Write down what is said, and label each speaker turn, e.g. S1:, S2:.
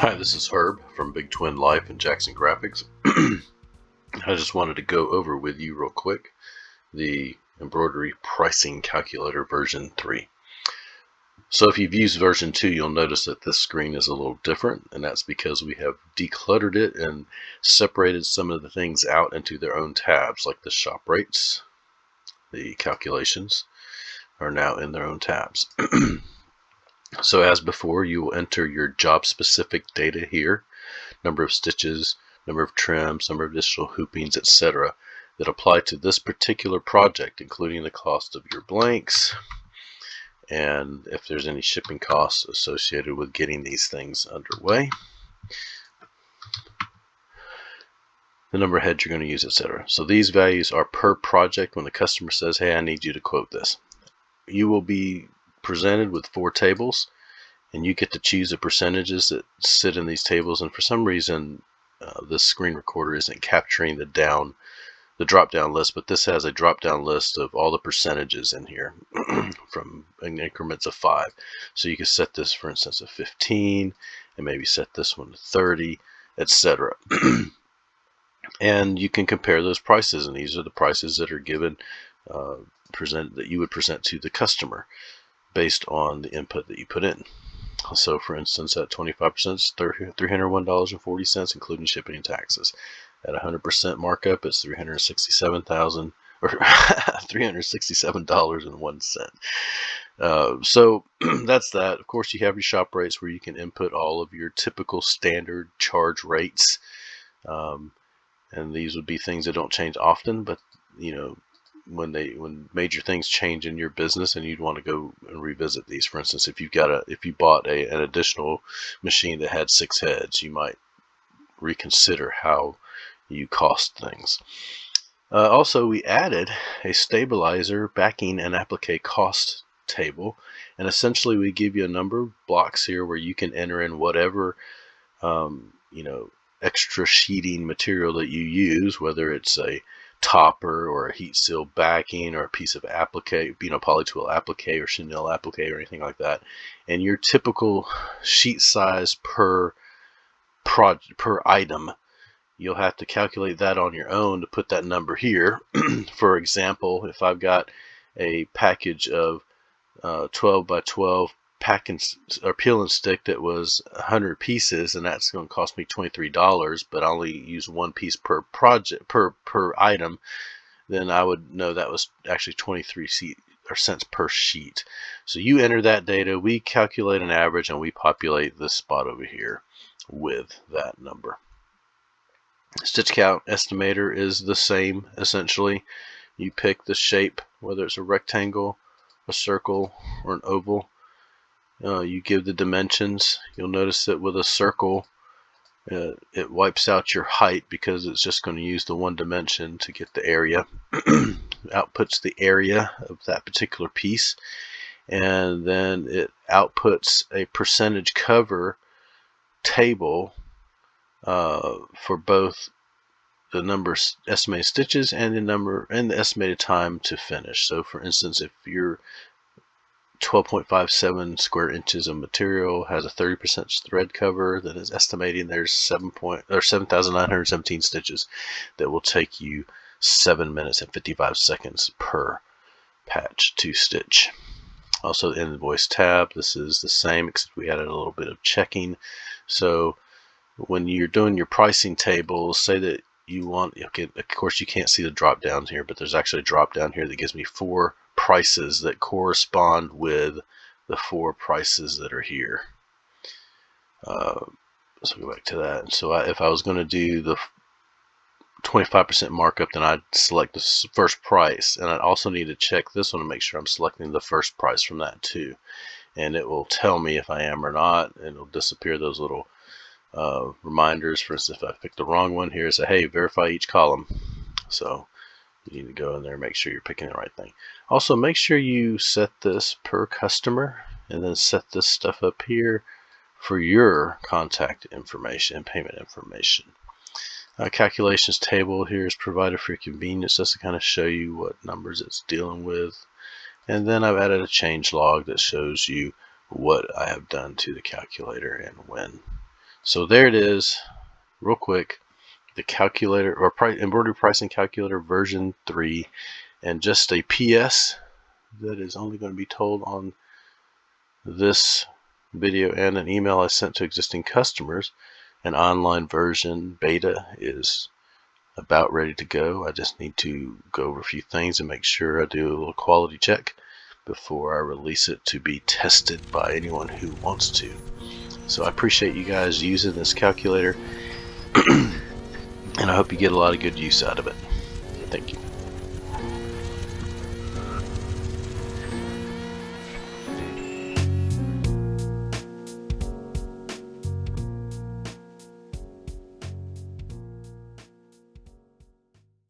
S1: Hi, this is Herb from Big Twin Life and Jackson Graphics. I just wanted to go over with you real quick the Embroidery Pricing Calculator version 3. So if you've used version 2, you'll notice that this screen is a little different, and that's because we have decluttered it and separated some of the things out into their own tabs, like the shop rates. The calculations are now in their own tabs. So as before, you will enter your job-specific data here, number of stitches, number of trims, number of additional hoopings, etc. that apply to this particular project, including the cost of your blanks, and if there's any shipping costs associated with getting these things underway, the number of heads you're going to use, etc. So these values are per project. When the customer says, hey, I need you to quote this, you will be presented with 4 tables, and you get to choose the percentages that sit in these tables. And for some reason, this screen recorder isn't capturing the drop-down list, but this has a drop-down list of all the percentages in here from in increments of 5. So you can set this, for instance, to 15, and maybe set this one to 30, etc. And you can compare those prices, and these are the prices that are given, that you would present to the customer based on the input that you put in. So for instance, at 25% it's $301.40, including shipping and taxes. At 100% markup, it's $367,000 or $367.01. So that's that. Of course, you have your shop rates where you can input all of your typical standard charge rates, and these would be things that don't change often, but when major things change in your business and you'd want to go and revisit these. For instance, if you bought an additional machine that had 6 heads, you might reconsider how you cost things. Also, we added a stabilizer backing an applique cost table, and essentially we give you a number of blocks here where you can enter in whatever extra sheeting material that you use, whether it's a topper or a heat seal backing or a piece of applique, polytool applique or chenille applique or anything like that, and your typical sheet size per item, you'll have to calculate that on your own to put that number here. For example, if I've got a package of 12 by 12 peel and stick that was 100 pieces, and that's going to cost me $23, but I only use 1 piece per project per item, then I would know that was actually 23 cents per sheet. So you enter that data, we calculate an average, and we populate this spot over here with that number. Stitch count estimator is the same essentially. You pick the shape, whether it's a rectangle, a circle, or an oval. You give the dimensions. You'll notice that with a circle, it wipes out your height because it's just going to use the one dimension to get the area. Outputs the area of that particular piece, and then it outputs a percentage cover table for both the number of estimated stitches and the estimated time to finish. So for instance, if you're 12.57 square inches of material has a 30% thread cover, then it's estimating there's 7,917 stitches that will take you 7 minutes and 55 seconds per patch to stitch. Also, the invoice tab, this is the same, except we added a little bit of checking. So when you're doing your pricing tables, say that you want, okay, of course you can't see the drop down here, but there's actually a drop down here that gives me 4 prices that correspond with the 4 prices that are here. So go back to that. So if I was going to do the 25% markup, then I'd select the first price, and I'd also need to check this one to make sure I'm selecting the first price from that too, and it will tell me if I am or not, and it'll disappear those little reminders. For instance, if I pick the wrong one here, say, hey, verify each column. So you need to go in there and make sure you're picking the right thing. Also, make sure you set this per customer, and then set this stuff up here for your contact information and payment information. Calculations table here is provided for your convenience, just to kind of show you what numbers it's dealing with. And then I've added a change log that shows you what I have done to the calculator and when. So there it is, real quick, the calculator, or embroidery pricing calculator version 3, and just a PS that is only going to be told on this video and an email I sent to existing customers. An online version beta is about ready to go. I just need to go over a few things and make sure I do a little quality check before I release it to be tested by anyone who wants to. So I appreciate you guys using this calculator and I hope you get a lot of good use out of it. Thank you.